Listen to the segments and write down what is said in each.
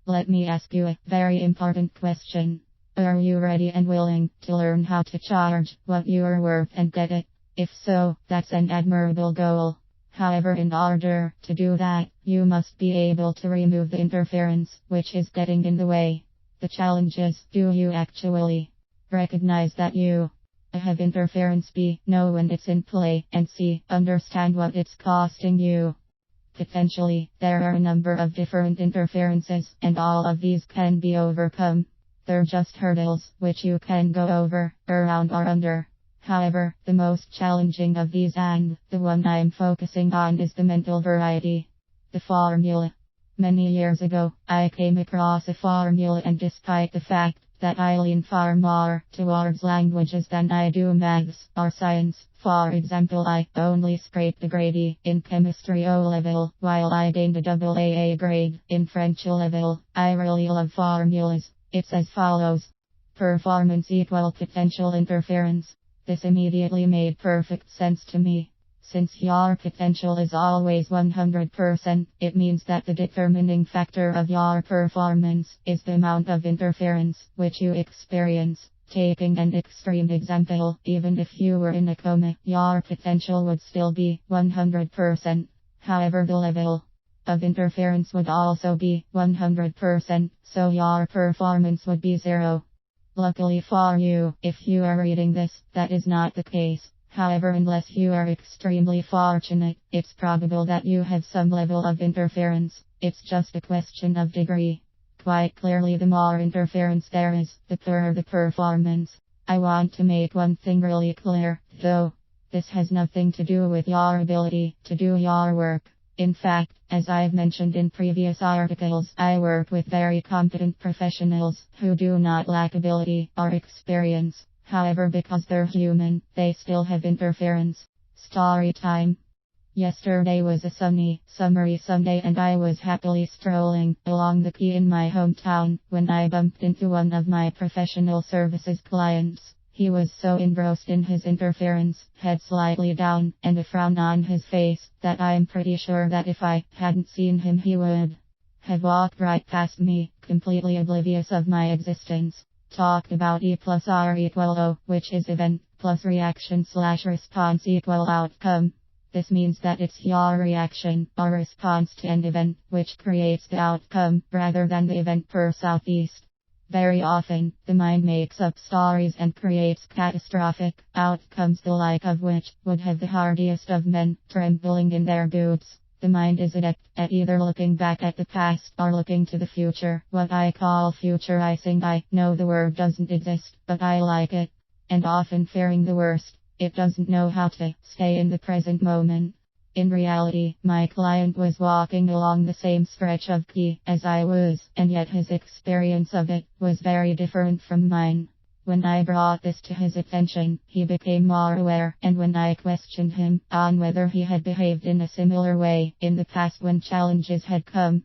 Let me ask you a very important question. Are you ready and willing to learn how to charge what you are worth and get it? If so, that's an admirable goal. However, in order to do that, you must be able to remove the interference which is getting in the way. The challenge is, do you actually recognize that you have interference? B. Know when it's in play, and C. Understand what it's costing you. Potentially, there are a number of different interferences, and all of these can be overcome. They're just hurdles, which you can go over, around or under. However, the most challenging of these, and the one I'm focusing on, is the mental variety. The formula. Many years ago, I came across a formula, and despite the fact that I lean far more towards languages than I do maths or science, for example, I only scraped a grade E in chemistry O-level, while I gained a AA grade in French O-level. I really love formulas. It's as follows. Performance equal potential interference. This immediately made perfect sense to me. Since your potential is always 100%, it means that the determining factor of your performance is the amount of interference which you experience. Taking an extreme example, even if you were in a coma, your potential would still be 100%. However, the level of interference would also be 100%, so your performance would be 0. Luckily for you, if you are reading this, that is not the case. However, unless you are extremely fortunate, it's probable that you have some level of interference. It's just a question of degree. Quite clearly, the more interference there is, the poorer the performance. I want to make one thing really clear, though. This has nothing to do with your ability to do your work. In fact, as I've mentioned in previous articles, I work with very competent professionals who do not lack ability or experience. However, because they're human, they still have interference. Story time. Yesterday was a sunny, summery Sunday, and I was happily strolling along the quay in my hometown when I bumped into one of my professional services clients. He was so engrossed in his interference, head slightly down, and a frown on his face, that I'm pretty sure that if I hadn't seen him, he would have walked right past me, completely oblivious of my existence. Talk about E plus R equal O, which is event plus reaction / response equal outcome. This means that it's your reaction or response to an event which creates the outcome, rather than the event per southeast. Very often, the mind makes up stories and creates catastrophic outcomes, the like of which would have the hardiest of men trembling in their boots. The mind is adept at either looking back at the past or looking to the future, what I call futurizing. I know the word doesn't exist, but I like it. And often fearing the worst, it doesn't know how to stay in the present moment. In reality, my client was walking along the same stretch of quay as I was, and yet his experience of it was very different from mine. When I brought this to his attention, he became more aware, and when I questioned him on whether he had behaved in a similar way in the past when challenges had come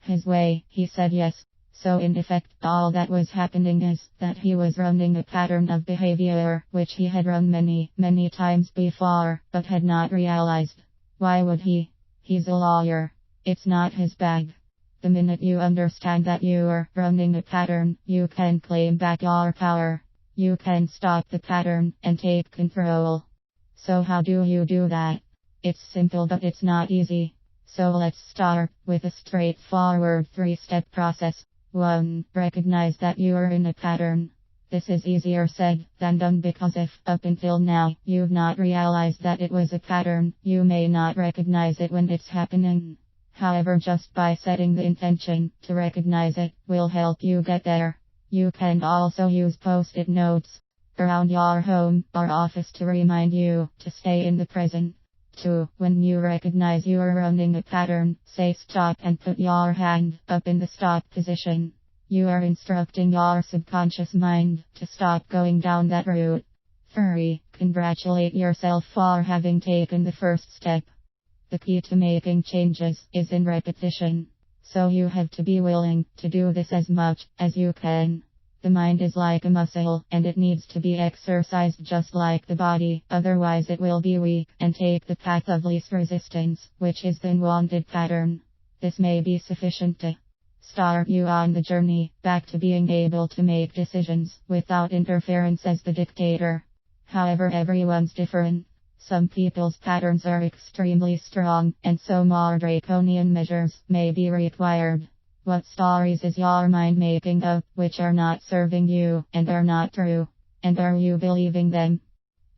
his way, he said yes. So in effect, all that was happening is that he was running a pattern of behavior which he had run many, many times before, but had not realized. Why would he? He's a lawyer. It's not his bag. The minute you understand that you are running a pattern, you can claim back your power. You can stop the pattern and take control. So how do you do that? It's simple, but it's not easy. So let's start with a straightforward 3-step process. 1. Recognize that you are in a pattern. This is easier said than done, because if, up until now, you've not realized that it was a pattern, you may not recognize it when it's happening. However, just by setting the intention to recognize it will help you get there. You can also use post-it notes around your home or office to remind you to stay in the present. 2. When you recognize you are running a pattern, say stop and put your hand up in the stop position. You are instructing your subconscious mind to stop going down that route. 3. Congratulate yourself for having taken the first step. The key to making changes is in repetition. So you have to be willing to do this as much as you can. The mind is like a muscle, and it needs to be exercised just like the body, otherwise it will be weak and take the path of least resistance, which is the unwanted pattern. This may be sufficient to start you on the journey back to being able to make decisions without interference as the dictator. However, everyone's different. Some people's patterns are extremely strong, and so more draconian measures may be required. What stories is your mind making up, which are not serving you, and are not true? And are you believing them?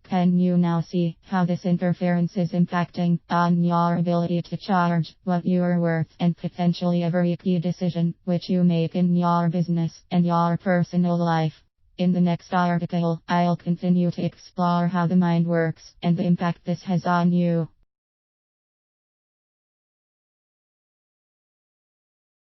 Can you now see how this interference is impacting on your ability to charge what you are worth and potentially every key decision which you make in your business and your personal life? In the next article, I'll continue to explore how the mind works and the impact this has on you.